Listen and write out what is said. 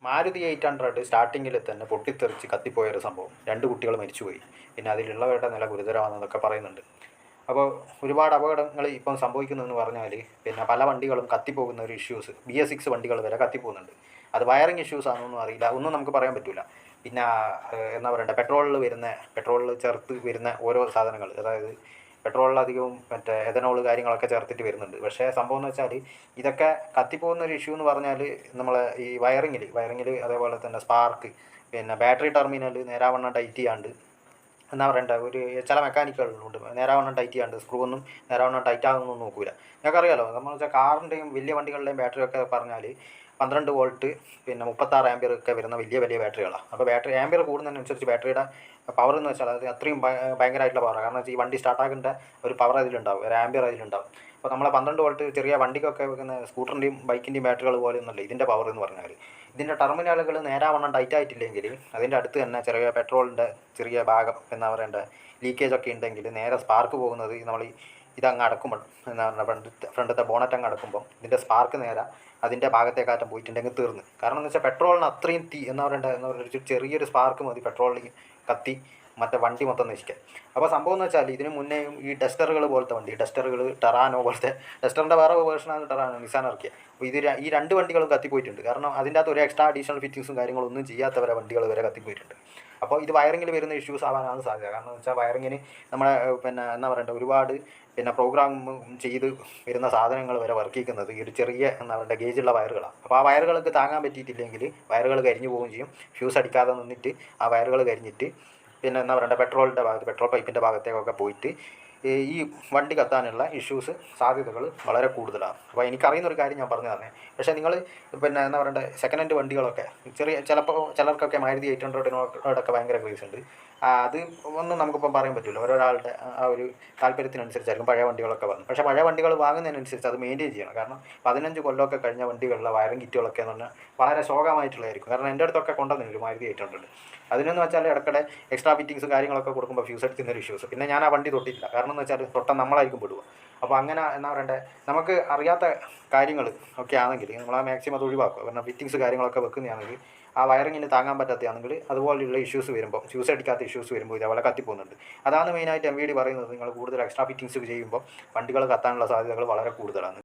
മാരുതി 800 സ്റ്റാർട്ടിങ്ങിൽ തന്നെ പൊട്ടിത്തെറിച്ച് കത്തിപ്പോയൊരു സംഭവം. 2 കുട്ടികൾ മരിച്ചുപോയി. പിന്നെ അതിലുള്ളവരുടെ നില ഗുരുതരമാണെന്നൊക്കെ പറയുന്നുണ്ട്. അപ്പോൾ ഒരുപാട് അപകടങ്ങൾ ഇപ്പം സംഭവിക്കുന്നതെന്ന് പറഞ്ഞാൽ പിന്നെ പല വണ്ടികളും കത്തിപ്പോകുന്ന ഒരു ഇഷ്യൂസ്, BS6 വണ്ടികൾ വരെ കത്തിപ്പോകുന്നുണ്ട്. അത് വയറിങ് ഇഷ്യൂസ് ആണെന്നൊന്നും അറിയില്ല, ഒന്നും നമുക്ക് പറയാൻ പറ്റില്ല. പിന്നെ എന്താ പറയണ്ടേ, പെട്രോളിൽ ചേർത്ത് വരുന്ന ഓരോ സാധനങ്ങൾ, അതായത് പെട്രോളിലധികവും മറ്റേ എഥനോൾ കാര്യങ്ങളൊക്കെ ചേർത്തിട്ട് വരുന്നുണ്ട്. പക്ഷേ സംഭവം എന്ന് വെച്ചാൽ ഇതൊക്കെ കത്തിപ്പോകുന്ന ഒരു ഇഷ്യൂ എന്ന് പറഞ്ഞാൽ നമ്മളെ ഈ വയറിങ്ങിൽ അതേപോലെ തന്നെ സ്പാർക്ക്, പിന്നെ ബാറ്ററി ടെർമിനൽ നേരാവണ്ണം ടൈറ്റ് ചെയ്യാണ്ട്, എന്താ പറയണ്ട, ഒരു ചില മെക്കാനിക്കുകളുണ്ട് നേരാവണ്ണം ടൈറ്റ് ചെയ്യാണ്ട്, സ്ക്രൂ ഒന്നും നേരാവണ്ണം ടൈറ്റ് ആകുന്നൊന്നും നോക്കൂല. നിങ്ങൾക്കറിയാലോ, നമ്മൾ വെച്ചാൽ കാറിൻ്റെയും വലിയ വണ്ടികളുടെയും ബാറ്ററി ഒക്കെ പറഞ്ഞാൽ 12 വോൾട്ട് പിന്നെ 36 ആംപിയർ ഒക്കെ വരുന്ന വലിയ ബാറ്ററികളാണ്. അപ്പോൾ ബാറ്ററി ആംപിയർ കൂടുന്നതിനനുസരിച്ച് ബാറ്ററിയുടെ പവർ എന്ന് വെച്ചാൽ അത് അത്രയും ഭയങ്കരമായിട്ടുള്ള പവറാണ്. കാരണം വെച്ചാൽ ഈ വണ്ടി സ്റ്റാർട്ടാക്കേണ്ട ഒരു പവർ അതിലുണ്ടാവും, ഒരു ആംപിയർ അതിലുണ്ടാവും. അപ്പോൾ നമ്മളെ 12 വോൾട്ട് ചെറിയ വണ്ടിക്കൊക്കെ വെക്കുന്ന സ്കൂട്ടറിൻ്റെയും ബൈക്കിൻ്റെയും ബാറ്ററികൾ പോലെ ഒന്നുമല്ല ഇതിൻ്റെ പവർ എന്ന് പറഞ്ഞാൽ. ഇതിൻ്റെ ടെർമിനലുകൾ നേരാവണ്ണം ടൈറ്റ് ആയിട്ടില്ലെങ്കിൽ അതിൻ്റെ അടുത്ത് തന്നെ ചെറിയ പെട്രോളിൻ്റെ ചെറിയ ഭാഗം എന്താ പറയേണ്ട ലീക്കേജ് ഒക്കെ ഉണ്ടെങ്കിൽ നേരെ സ്പാർക്ക് പോകുന്നത് നമ്മൾ ഇതങ്ങ് അടക്കുമ്പോൾ, എന്താ പറയുക, ഫ്രണ്ടത്തെ ബോണറ്റ് അങ്ങ് അടക്കുമ്പോൾ ഇതിൻ്റെ സ്പാർക്ക് നേരെ അതിൻ്റെ ഭാഗത്തേക്കാറ്റം പോയിട്ടുണ്ടെങ്കിൽ തീർന്ന്. കാരണം എന്ന് വെച്ചാൽ പെട്രോളിന് അത്രയും എന്താ പറയുക ചെറിയൊരു സ്പാർക്ക് മതി പെട്രോളിൽ കത്തി മറ്റേ വണ്ടി മൊത്തം നശിക്കാൻ. അപ്പോൾ സംഭവം എന്ന് വെച്ചാൽ ഇതിന് മുന്നേയും ഈ ഡസ്റ്ററുകൾ പോലത്തെ വണ്ടി, ടെറാനോ പോലത്തെ, ഡസ്റ്ററിൻ്റെ വേറെ വേർഷനാണ് ടെറാനോ, നിസാൻ ഇറക്കിയ. അപ്പോൾ ഈ 2 വണ്ടികളും കത്തിപ്പോയിട്ടുണ്ട്. കാരണം അതിൻ്റെ അകത്ത് ഒരു എക്സ്ട്രാ അഡീഷണൽ ഫിറ്റിങ്സും കാര്യങ്ങളൊന്നും ചെയ്യാത്തവരെ വണ്ടികൾ വരെ കത്തിപ്പോയിട്ടുണ്ട്. അപ്പോൾ ഇത് വയറിങ്ങിൽ വരുന്ന ഇഷ്യൂസ് ആവാനാണ് സാധ്യത. കാരണം എന്ന് വെച്ചാൽ വയറിങ്ങിന് നമ്മുടെ പിന്നെ എന്താ പറയണ്ട ഒരുപാട് പിന്നെ പ്രോഗ്രാം ചെയ്ത് വരുന്ന സാധനങ്ങൾ വരെ വർക്ക് ചെയ്യുന്നത് ഈ ഒരു ചെറിയ എന്താ പറയുക ഗേജുള്ള വയറുകളാണ്. അപ്പോൾ ആ വയറുകൾക്ക് താങ്ങാൻ പറ്റിയിട്ടില്ലെങ്കിൽ വയറുകൾ കരിഞ്ഞു പോവുകയും ചെയ്യും. ഫ്യൂസ് അടിക്കാതെ നിന്നിട്ട് ആ വയറുകൾ കരിഞ്ഞിട്ട് പിന്നെ എന്താ പറയണ്ട പെട്രോൾ പൈപ്പിൻ്റെ ഭാഗത്തേക്കൊക്കെ പോയിട്ട് ഈ വണ്ടി കത്താനുള്ള സാധ്യതകൾ വളരെ കൂടുതലാണ്. അപ്പോൾ എനിക്കറിയുന്നൊരു കാര്യം ഞാൻ പറഞ്ഞു തന്നെ. പക്ഷേ നിങ്ങൾ പിന്നെ എന്താ പറയണ്ടേ സെക്കൻഡ് ഹാൻഡ് വണ്ടികളൊക്കെ ചിലപ്പോൾ ചിലർക്കൊക്കെ മാരുതി 800 ഭയങ്കര ക്രേസ് ഉണ്ട്. അത് ഒന്നും നമുക്കിപ്പം പറയാൻ പറ്റില്ല, ഓരോരാളുടെ ആ ഒരു താല്പര്യത്തിനനുസരിച്ചായിരിക്കും പഴയ വണ്ടികളൊക്കെ വന്നു. പക്ഷേ പഴയ വണ്ടികൾ വാങ്ങുന്നതിനനുസരിച്ച് അത് മെയിൻറ്റെയിൻ ചെയ്യണം. കാരണം 15 കൊല്ലമൊക്കെ കഴിഞ്ഞ വണ്ടികളിലെ വയറിങ് കിറ്റുകളൊക്കെ എന്ന് പറഞ്ഞാൽ വളരെ ശോകമായിട്ടുള്ളതായിരിക്കും. കാരണം എൻ്റെ അടുത്തൊക്കെ കൊണ്ടുവന്നില്ല മാരുതി 800. അതിനെന്ന് വെച്ചാൽ ഇടയ്ക്കിടെ എക്സ്ട്രാ ഫിറ്റിങ്സും കാര്യങ്ങളൊക്കെ കൊടുക്കുമ്പോൾ ഫ്യൂസ് അടിക്കുന്നൊരു ഇഷ്യൂസ്. പിന്നെ ഞാൻ ആ വണ്ടി തൊട്ടില്ല, കാരണം എന്ന് വെച്ചാൽ തൊട്ടാൽ നമ്മളായിരിക്കും പെടുക. അപ്പോൾ അങ്ങനെ എന്താ പറയണ്ടേ, നമുക്ക് അറിയാത്ത കാര്യങ്ങൾ ഒക്കെ ആണെങ്കിൽ നമ്മൾ ആ മാക്സിമം അത് ഒഴിവാക്കുക. കാരണം ഫിറ്റിങ്സ് കാര്യങ്ങളൊക്കെ വെക്കുന്നതാണെങ്കിൽ ആ വയറിങ്ങിന് താങ്ങാൻ പറ്റാത്തതാണെങ്കിൽ അതുപോലെയുള്ള ഇഷ്യൂസ് വരുമ്പോൾ, ഫ്യൂസ് അടിക്കാത്ത ഇഷ്യൂസ് വരുമ്പോൾ ഇതേപോലെ കത്തിപ്പോകുന്നുണ്ട്. അതാണ് മെയിനായിട്ട് MVD പറയുന്നത്. നിങ്ങൾ കൂടുതൽ എക്സ്ട്രാ ഫിറ്റിങ്സ് ചെയ്യുമ്പോൾ വണ്ടികൾ കത്താനുള്ള സാധ്യതകൾ വളരെ കൂടുതലാണ്.